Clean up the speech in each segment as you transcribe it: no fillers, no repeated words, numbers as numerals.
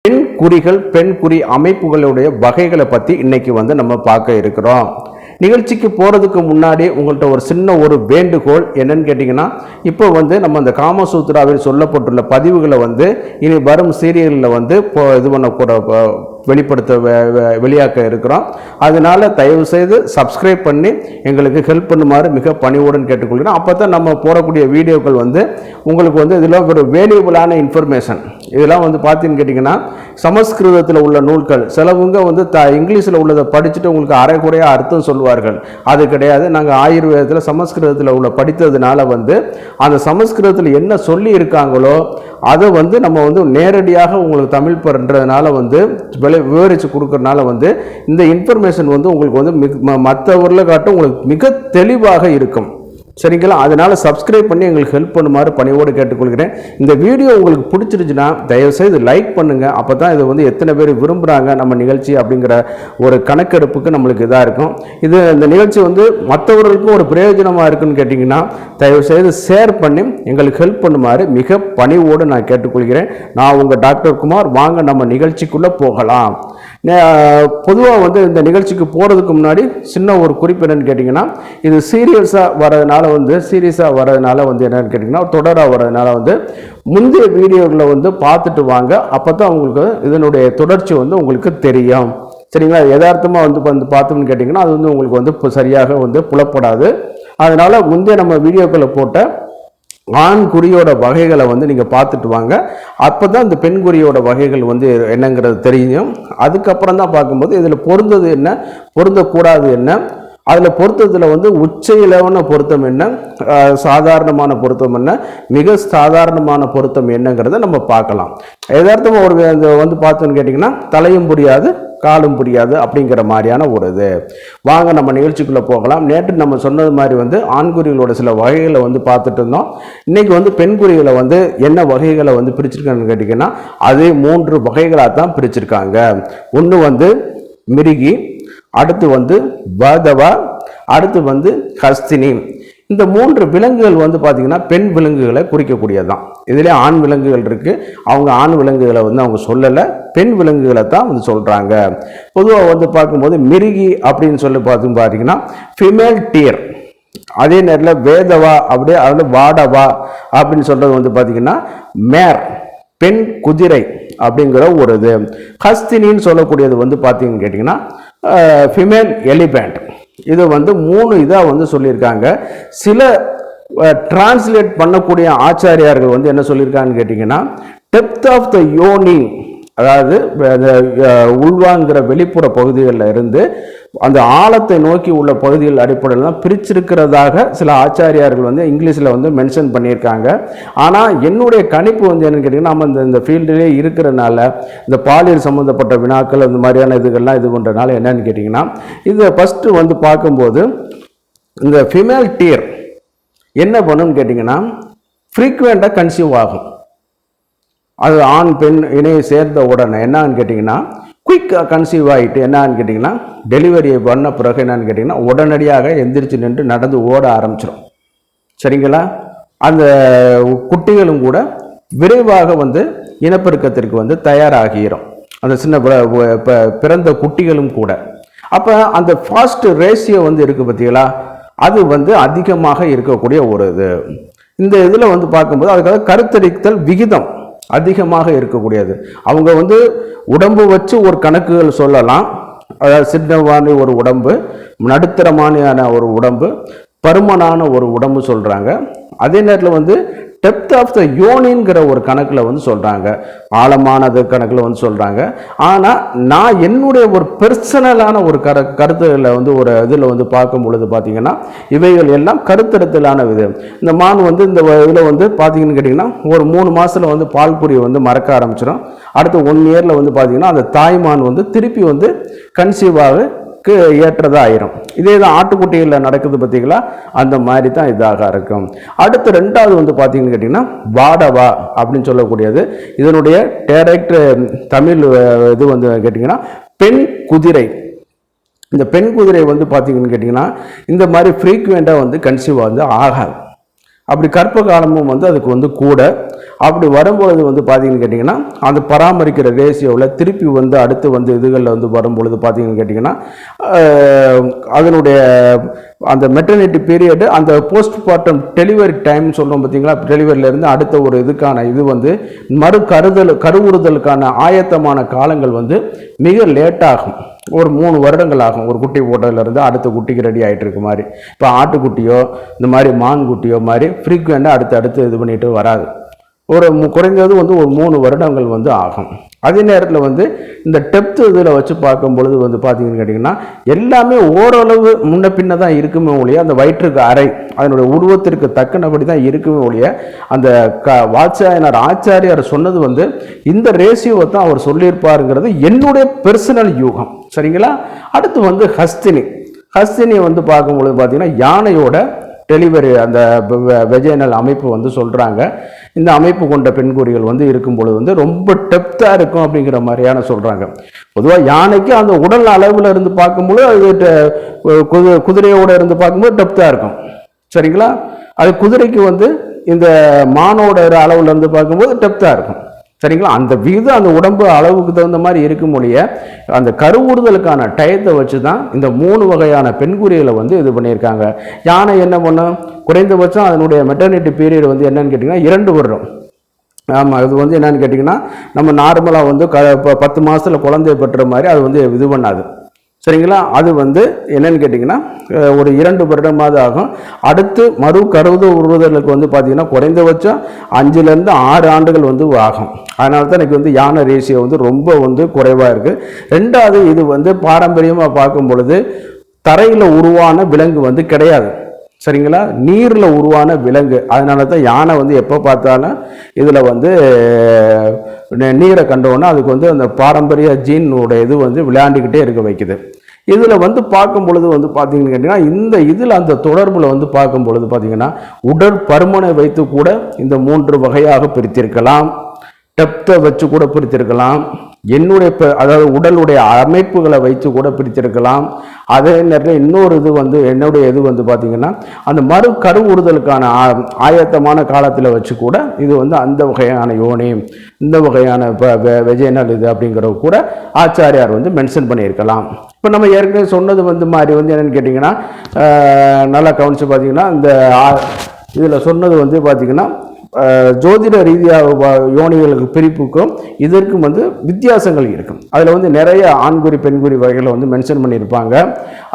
பெண் குறிகள் பெண் குறி அமைப்புகளுடைய வகைகளை பற்றி இன்னைக்கு வந்து நம்ம பார்க்க இருக்கிறோம். நிகழ்ச்சிக்கு போகிறதுக்கு முன்னாடி உங்கள்கிட்ட ஒரு சின்ன ஒரு வேண்டுகோள் என்னன்னு கேட்டிங்கன்னா, இப்போ வந்து நம்ம அந்த காமசூத்ராவில் சொல்லப்பட்டுள்ள பதிவுகளை வந்து இனி வரும் சீரியலில் வந்து இது பண்ணக்கூட வெளியாக்க இருக்கிறோம். அதனால தயவு செய்து சப்ஸ்கிரைப் பண்ணி எங்களுக்கு ஹெல்ப் பண்ணுமாறு மிக பணிவுடன் கேட்டுக்கொள்கிறோம். அப்போ தான் நம்ம போடக்கூடிய வீடியோக்கள் வந்து உங்களுக்கு வந்து இதில் ஒரு வேல்யூபிளான இன்ஃபர்மேஷன். இதெல்லாம் வந்து பார்த்தீங்கன்னு கேட்டிங்கன்னா, சமஸ்கிருதத்தில் உள்ள நூல்கள் சிலவங்க வந்து இங்கிலீஷில் உள்ளதை படிச்சுட்டு உங்களுக்கு அரைகுறையாக அர்த்தம் சொல்லுவார்கள். அது கிடையாது. நாங்கள் ஆயுர்வேதத்தில் சமஸ்கிருதத்தில் உள்ள படித்ததுனால வந்து அந்த சமஸ்கிருதத்தில் என்ன சொல்லி இருக்காங்களோ அதை வந்து நம்ம வந்து நேரடியாக உங்களுக்கு தமிழ் பண்ணுறதுனால வந்து விவரித்து கொடுக்கறதுனால வந்து இந்த இன்ஃபர்மேஷன் வந்து உங்களுக்கு வந்து மற்றவர்களை காட்டும் உங்களுக்கு மிக தெளிவாக இருக்கும். சரிங்களா? அதனால சப்ஸ்கிரைப் பண்ணி எங்களுக்கு ஹெல்ப் பண்ணுமாறு பணியோடு கேட்டுக்கொள்கிறேன். இந்த வீடியோ உங்களுக்கு பிடிச்சிருச்சுன்னா தயவுசெய்து லைக் பண்ணுங்கள். அப்போ தான் இது வந்து எத்தனை பேர் விரும்புகிறாங்க நம்ம நிகழ்ச்சி அப்படிங்கிற ஒரு கணக்கெடுப்புக்கு நம்மளுக்கு இதாக இருக்கும். இந்த நிகழ்ச்சி வந்து மற்றவர்களுக்கும் ஒரு பிரயோஜனமாக இருக்குன்னு கேட்டிங்கன்னா தயவுசெய்து ஷேர் பண்ணி எங்களுக்கு ஹெல்ப் பண்ணுமாறு மிக பணிவோடு நான் கேட்டுக்கொள்கிறேன். நான் உங்கள் டாக்டர் குமார். வாங்க நம்ம நிகழ்ச்சிக்குள்ளே போகலாம். பொதுவாக வந்து இந்த நிகழ்ச்சிக்கு போகிறதுக்கு முன்னாடி சின்ன ஒரு குறிப்பு என்னன்னு கேட்டிங்கன்னா, இது சீரியஸாக வரதுனால என்னன்னு கேட்டிங்கன்னா தொடராக வரதுனால வந்து முந்தைய வீடியோக்களை வந்து பார்த்துட்டு வாங்க. அப்போ தான் உங்களுக்கு இதனுடைய தொடர்ச்சி வந்து உங்களுக்கு தெரியும். சரிங்களா? யதார்த்தமாக வந்து பார்த்தோம்னு கேட்டிங்கன்னா அது வந்து உங்களுக்கு வந்து சரியாக வந்து புலப்படாது. அதனால் முந்தைய நம்ம வீடியோக்களை போட்ட ஆண் குறியோட வகைகளை வந்து நீங்கள் பார்த்துட்டு வாங்க. அப்போ தான் இந்த பெண் குறியோட வகைகள் வந்து என்னங்கிறது தெரியும். அதுக்கப்புறம் தான் பார்க்கும்போது இதில் பொருந்தது என்ன, பொருந்தக்கூடாது என்ன, அதில் பொருத்தத்தில் வந்து உச்ச பொருத்தம் என்ன, சாதாரணமான பொருத்தம் என்ன, மிக சாதாரணமான பொருத்தம் என்னங்கிறத நம்ம பார்க்கலாம். யதார்த்தமாக ஒரு வந்து பார்த்தோன்னு கேட்டிங்கன்னா தலையும் புரியாது காலும் புரியாது அப்படிங்கிற மாதிரியான ஒரு இது. வாங்க நம்ம நிகழ்ச்சிக்குள்ளே போகலாம். நேற்று நம்ம சொன்னது மாதிரி வந்து ஆண்குறிகளோட சில வகைகளை வந்து பார்த்துட்டு இருந்தோம். இன்னைக்கு வந்து பெண்குறிகளை வந்து என்ன வகைகளை வந்து பிரிச்சிருக்காங்கன்னு கேட்டிங்கன்னா அதே 3 வகைகளாக தான் பிரிச்சிருக்காங்க. ஒன்று வந்து மிருகி, அடுத்து வந்து வாதவா, அடுத்து வந்து ஹஸ்தினி. இந்த 3 விலங்குகள் வந்து பார்த்தீங்கன்னா பெண் விலங்குகளை குறிக்கக்கூடியது தான். இதிலே ஆண் விலங்குகள் இருக்குது. அவங்க ஆண் விலங்குகளை வந்து அவங்க சொல்லலை, பெண் விலங்குகளை தான் வந்து சொல்கிறாங்க. பொதுவாக வந்து பார்க்கும்போது மிருகி அப்படின்னு சொல்லி பார்த்தீங்கன்னா ஃபிமேல் டியர். அதே நேரத்தில் வேதவா அப்படியே அதில் வாடவா அப்படின்னு சொல்கிறது வந்து பார்த்தீங்கன்னா மேர், பெண் குதிரை அப்படிங்கிற ஒரு இது. ஹஸ்தினின்னு சொல்லக்கூடியது வந்து பார்த்தீங்கன்னு கேட்டிங்கன்னா ஃபிமேல் எலிபேண்ட். இது வந்து 3 இதாக வந்து சொல்லியிருக்காங்க. சில டிரான்ஸ்லேட் பண்ணக்கூடிய ஆச்சாரியார்கள் வந்து என்ன சொல்லியிருக்காங்கன்னு கேட்டிங்கன்னா டெப்த் ஆஃப் த யோனி, அதாவது உள்வாங்கிற வெளிப்புற பகுதிகளில் இருந்து அந்த ஆழத்தை நோக்கி உள்ள பகுதிகள் அடிப்படையில் தான் பிரிச்சிருக்கிறதாக சில ஆச்சாரியார்கள் வந்து இங்கிலீஷில் வந்து மென்ஷன் பண்ணியிருக்காங்க. ஆனால் என்னுடைய கணிப்பு வந்து என்னன்னு கேட்டிங்கன்னா நம்ம இந்த ஃபீல்டிலே இருக்கிறனால இந்த பாலியல் சம்மந்தப்பட்ட வினாக்கள் இந்த மாதிரியான இதுகள்லாம் இது பண்ணுறதுனால என்னன்னு கேட்டிங்கன்னா இதை ஃபஸ்ட்டு வந்து பார்க்கும்போது இந்த ஃபிமேல் டியர் என்ன பண்ணுன்னு கேட்டிங்கன்னா ஃப்ரீக்வெண்ட்டாக கன்சீவ் ஆகும். அது ஆண் பெண் இணையை சேர்ந்த உடனே என்னான்னு கேட்டிங்கன்னா குயிக்காக கன்சீவ் ஆகிட்டு என்னான்னு கேட்டிங்கன்னா டெலிவரியை பண்ண பிறகு என்னான்னு கேட்டிங்கன்னா உடனடியாக எந்திரிச்சு நின்று நடந்து ஓட ஆரம்பிச்சிடும். சரிங்களா? அந்த குட்டிகளும் கூட விரைவாக வந்து இனப்பெருக்கத்திற்கு வந்து தயாராகிடும். அந்த சின்ன பிறந்த குட்டிகளும் கூட. அப்போ அந்த ஃபாஸ்ட் ரேஷியோ வந்து இருக்குது பார்த்தீங்களா, அது வந்து அதிகமாக இருக்கக்கூடிய ஒரு இது. இந்த இதில் வந்து பார்க்கும்போது அதுக்காக கருத்தரித்தல் விகிதம் அதிகமாக இருக்கக்கூடியது. அவங்க வந்து உடம்பு வச்சு ஒரு கணக்குகள் சொல்லலாம். அதாவது சின்னமான ஒரு உடம்பு, நடுத்தரமான ஒரு உடம்பு, பருமனான ஒரு உடம்பு சொல்கிறாங்க. அதே நேரத்தில் வந்து டெப்த் ஆஃப் த யோனிங்கிற ஒரு கணக்கில் வந்து சொல்கிறாங்க, ஆழமானது கணக்கில் வந்து சொல்கிறாங்க. ஆனால் நான் என்னுடைய ஒரு பெர்சனலான ஒரு கருத்துக்களை வந்து ஒரு இதில் வந்து பார்க்கும் பொழுது பார்த்தீங்கன்னா இவைகள் எல்லாம் கருத்தரத்திலான இது. இந்த மான் வந்து இந்த இதில் வந்து பார்த்தீங்கன்னு கேட்டிங்கன்னா ஒரு 3 மாதத்தில் வந்து பால் புரி வந்து மறக்க ஆரம்பிச்சிடும். அடுத்து 1 இயரில் வந்து பார்த்தீங்கன்னா அந்த தாய்மான் வந்து திருப்பி வந்து கன்சீவாக ஏற்றதாக ஆயிரும். இதே தான் ஆட்டுக்குட்டிகளில் நடக்குது பார்த்தீங்களா, அந்த மாதிரி தான் இதாக இருக்கும். அடுத்து 2வது வந்து பார்த்தீங்கன்னு கேட்டிங்கன்னா வாடவா அப்படின்னு சொல்லக்கூடியது. இதனுடைய டைரக்ட் தமிழ் இது வந்து கேட்டிங்கன்னா பெண் குதிரை. இந்த பெண் குதிரை வந்து பார்த்தீங்கன்னு கேட்டிங்கன்னா இந்த மாதிரி ஃப்ரீக்வெண்ட்டாக வந்து கன்சீவ் வந்து ஆகாது. அப்படி கற்ப காலமும் வந்து அதுக்கு வந்து கூட. அப்படி வரும்பொழுது வந்து பார்த்தீங்கன்னு கேட்டிங்கன்னா அந்த பராமரிக்கிற ரேஷியோவில் திருப்பி வந்து அடுத்து வந்து இதுகளில் வந்து வரும்பொழுது பார்த்தீங்கன்னு கேட்டிங்கன்னா அதனுடைய அந்த மெட்டர்னிட்டி பீரியடு அந்த போஸ்ட்மார்ட்டம் டெலிவரி டைம் சொல்கிறோம் பார்த்தீங்களா, டெலிவரியிலேருந்து அடுத்த ஒரு இதுக்கான இது வந்து கருவுறுதலுக்கான ஆயத்தமான காலங்கள் வந்து மிக லேட்டாகும். ஒரு 3 வருடங்கள் ஆகும் ஒரு குட்டி போட்டதுலேருந்து அடுத்த குட்டிக்கு ரெடி ஆகிட்டு இருக்க மாதிரி. இப்போ ஆட்டுக்குட்டியோ இந்த மாதிரி மான் குட்டியோ மாதிரி ஃப்ரீக்வெண்ட்டாக அடுத்து இது பண்ணிட்டு வராது. ஒரு குறைந்தது வந்து ஒரு 3 வருடங்கள் வந்து ஆகும். அதே நேரத்தில் வந்து இந்த டெப்த் இதில் வச்சு பார்க்கும் பொழுது வந்து பார்த்தீங்கன்னு கேட்டிங்கன்னா எல்லாமே ஓரளவு முன்ன பின்ன தான் இருக்குமே ஒழிய அந்த வயிற்றுக்கு அறை அதனுடைய உருவத்திற்கு தக்கனபடி தான் இருக்குமே ஒழிய அந்த வாத்சாயனர் ஆச்சாரியார் சொன்னது வந்து இந்த ரேஷியோவை தான் அவர் சொல்லியிருப்பாருங்கிறது என்னுடைய பெர்சனல் யூகம். சரிங்களா? அடுத்து வந்து ஹஸ்தினி வந்து பார்க்கும்பொழுது பார்த்தீங்கன்னா யானையோட டெலிவரி அந்த வெஜைனல் அமைப்பு வந்து சொல்கிறாங்க. இந்த அமைப்பு கொண்ட பெண்குறிகள் வந்து இருக்கும் பொழுது வந்து ரொம்ப டெப்த்தாக இருக்கும் அப்படிங்கிற மாதிரியான சொல்கிறாங்க. பொதுவாக யானைக்கு அந்த உடல் அளவில் இருந்து பார்க்கும்போது அது குதிரையோட இருந்து பார்க்கும்போது டெப்த்தாக இருக்கும். சரிங்களா? அது குதிரைக்கு வந்து இந்த மானோட அளவில் இருந்து பார்க்கும்போது டெப்த்தாக இருக்கும். சரிங்களா? அந்த விகிதம் அந்த உடம்பு அளவுக்கு தகுந்த மாதிரி இருக்கும் மொழிய அந்த கருவுறுதலுக்கான டயத்தை வச்சு தான் இந்த 3 வகையான பெண்குறிகளை வந்து இது பண்ணியிருக்காங்க. யானை என்ன பண்ணும், குறைந்தபட்சம் அதனுடைய மெட்டர்னிட்டி பீரியட் வந்து என்னன்னு கேட்டிங்கன்னா 2 வருடம். ஆமாம், இது வந்து என்னன்னு கேட்டிங்கன்னா நம்ம நார்மலாக வந்து 10 மாதத்தில் குழந்தைய பெற்ற மாதிரி அது வந்து இது பண்ணாது. சரிங்களா? அது வந்து என்னன்னு கேட்டிங்கன்னா ஒரு 2 வருடமாவது ஆகும். அடுத்து கருவுறுதலுக்கு வந்து பார்த்திங்கன்னா குறைந்தபட்சம் 5லேருந்து 6 ஆண்டுகள் வந்து ஆகும். அதனால தான் எனக்கு வந்து யானை ரேஷியோ வந்து ரொம்ப வந்து குறைவாக இருக்குது. 2வது இது வந்து பாரம்பரியமாக பார்க்கும் பொழுது தரையில் உருவான விலங்கு வந்து கிடையாது. சரிங்களா? நீரில் உருவான விலங்கு. அதனால தான் யானை வந்து எப்போ பார்த்தாலும் இதில் வந்து நீரை கண்டோன்னா அதுக்கு வந்து அந்த பாரம்பரிய ஜீனோட இது வந்து விளையாண்டுக்கிட்டே இருக்க வைக்குது. இதில் வந்து பார்க்கும் பொழுது வந்து பார்த்தீங்கன்னு கேட்டிங்கன்னா இந்த இதில் அந்த தொடர்பில் வந்து பார்க்கும் பொழுது பார்த்தீங்கன்னா உடற்பருமனை வைத்து கூட இந்த 3 வகையாக பிரித்திருக்கலாம். டெப்த்தை வச்சு கூட பிரித்திருக்கலாம். அதாவது உடலுடைய அமைப்புகளை வைத்து கூட பிரித்திருக்கலாம். அதே நேரத்தில் இன்னொரு இது வந்து என்னுடைய இது வந்து பார்த்திங்கன்னா அந்த கருவுறுதலுக்கான ஆயத்தமான காலத்தில் வச்சு கூட இது வந்து அந்த வகையான யோனி இந்த வகையான வெஜைனல் இது அப்படிங்கிறது கூட ஆச்சாரியார் வந்து மென்ஷன் பண்ணியிருக்கலாம். இப்போ நம்ம ஏற்கனவே சொன்னது வந்து மாதிரி வந்து என்னென்னு கேட்டிங்கன்னா நல்லா கவனித்து பார்த்திங்கன்னா இந்த இதில் சொன்னது வந்து பார்த்திங்கன்னா ஜோதிட ரீதியாக யோனிகளுக்கு பிரிப்புக்கும் இதற்கும் வந்து வித்தியாசங்கள் இருக்கும். அதில் வந்து நிறைய ஆண்குறி பெண்குறி வகைகளை வந்து மென்ஷன் பண்ணியிருப்பாங்க.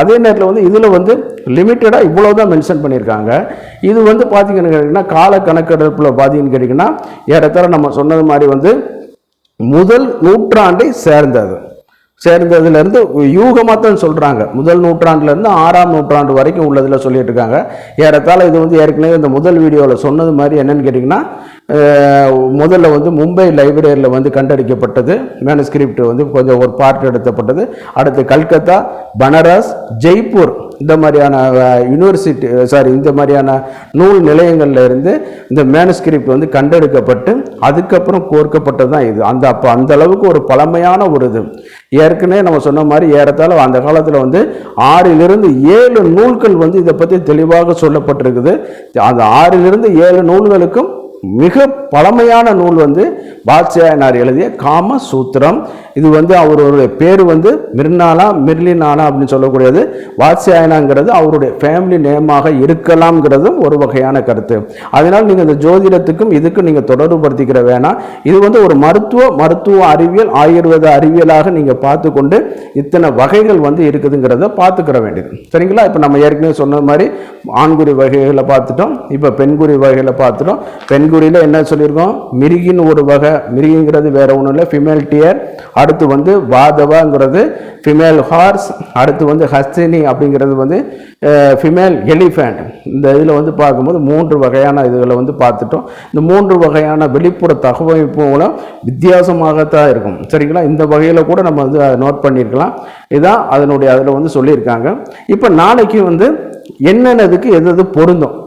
அதே நேரத்தில் வந்து இதில் வந்து லிமிட்டடாக இவ்வளோ தான் மென்ஷன் பண்ணியிருக்காங்க. இது வந்து பார்த்திங்கன்னு கேட்டிங்கன்னா கால கணக்கெடுப்பில் பார்த்தீங்கன்னு கேட்டிங்கன்னா ஏறத்தாழ நம்ம சொன்னது மாதிரி வந்து முதல் நூற்றாண்டை சேர்ந்ததுலேருந்து யூகமாக தான் சொல்கிறாங்க. முதல் நூற்றாண்டுலேருந்து 6ஆம் நூற்றாண்டு வரைக்கும் உள்ளதில் சொல்லிட்டு இருக்காங்க. ஏறத்தாழ இது வந்து ஏற்கனவே இந்த முதல் வீடியோவில் சொன்னது மாதிரி என்னென்னு கேட்டிங்கன்னா முதல்ல வந்து மும்பை லைப்ரரியில் வந்து கண்டறிக்கப்பட்டது மேனுஸ்கிரிப்ட் வந்து கொஞ்சம் ஒரு பார்ட் எடுத்தப்பட்டது. அடுத்து கல்கத்தா, பனாரஸ், ஜெய்ப்பூர் இந்த மாதிரியான இந்த மாதிரியான நூல் நிலையங்களில் இருந்து இந்த மேனுஸ்கிரிப்ட் வந்து கண்டெடுக்கப்பட்டு அதுக்கப்புறம் கோர்க்கப்பட்டது தான் இது. அந்த அளவுக்கு ஒரு பழமையான ஒரு இது. ஏற்கனவே நம்ம சொன்ன மாதிரி ஏறத்தாழ அந்த காலத்தில் வந்து 6லிருந்து 7 நூல்கள் வந்து இதை பற்றி தெளிவாக சொல்லப்பட்டிருக்குது. அந்த 6லிருந்து 7 நூல்களுக்கும் மிக பழமையான நூல் வந்து வாத்சாயனார் எழுதிய காம சூத்திரம். இது வந்து அவருடைய பேர் வந்து மிர்லினாலா அப்படின்னு சொல்லக்கூடியது. வாத்சாயனாங்கிறது அவருடைய ஃபேமிலி நேமாக இருக்கலாம்ங்கிறதும் ஒரு வகையான கருத்து. அதனால் நீங்கள் இந்த ஜோதிடத்துக்கும் இதுக்கும் நீங்கள் தொடர்புபடுத்திக்கிற வேணாம். இது வந்து ஒரு மருத்துவ அறிவியல் ஆயுர்வேத அறிவியலாக நீங்கள் பார்த்து கொண்டு இத்தனை வகைகள் வந்து இருக்குதுங்கிறத பார்த்துக்கிற வேண்டியது. சரிங்களா? இப்போ நம்ம ஏற்கனவே சொன்ன மாதிரி ஆண்குறி வகைகளை பார்த்துட்டோம். இப்போ பெண்குறி வகைகளை பார்த்துட்டோம். பெண்குறியில் என்ன சொல்லியிருக்கோம்? மிருகின் ஒரு வகை. மிருகிங்கிறது வேற ஒன்றும் இல்லை, ஃபிமேல் டியர். அடுத்து வந்து வாதவாங்கிறது ஃபிமேல் ஹார்ஸ். அடுத்து வந்து ஹஸ்தினி அப்படிங்கிறது வந்து ஃபிமேல் எலிஃபேண்ட். இந்த இதில் வந்து பார்க்கும்போது 3 வகையான இதுகளை வந்து பார்த்துட்டோம். இந்த 3 வகையான வெளிப்புற தகவமைப்பு மூலம் வித்தியாசமாகத்தான் இருக்கும். சரிங்களா? இந்த வகையில் கூட நம்ம வந்து நோட் பண்ணியிருக்கலாம். இதுதான் அதில் வந்து சொல்லியிருக்காங்க. இப்போ நாளைக்கு வந்து என்னென்னதுக்கு எது பொருந்தும்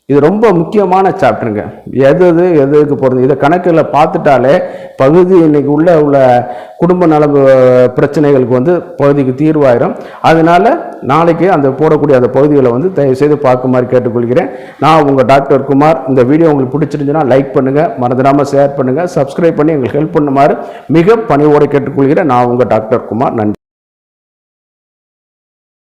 இது ரொம்ப முக்கியமான சாப்டருங்க. எதுக்கு போகிறது இதை கணக்கில் பார்த்துட்டாலே பகுதி இன்னைக்கு உள்ள குடும்ப நல பிரச்சனைகளுக்கு வந்து பகுதிக்கு தீர்வாயிரும். அதனால நாளைக்கு அந்த போடக்கூடிய அந்த பகுதிகளை வந்து தயவுசெய்து பார்க்குமாறு கேட்டுக்கொள்கிறேன். நான் உங்கள் டாக்டர் குமார். இந்த வீடியோ உங்களுக்கு பிடிச்சிருந்துச்சுன்னா லைக் பண்ணுங்கள், மறந்துடாமல் ஷேர் பண்ணுங்கள், சப்ஸ்கிரைப் பண்ணி எங்களுக்கு ஹெல்ப் பண்ணுமாறு மிக பணிவோடு கேட்டுக்கொள்கிறேன். நான் உங்கள் டாக்டர் குமார். நன்றி.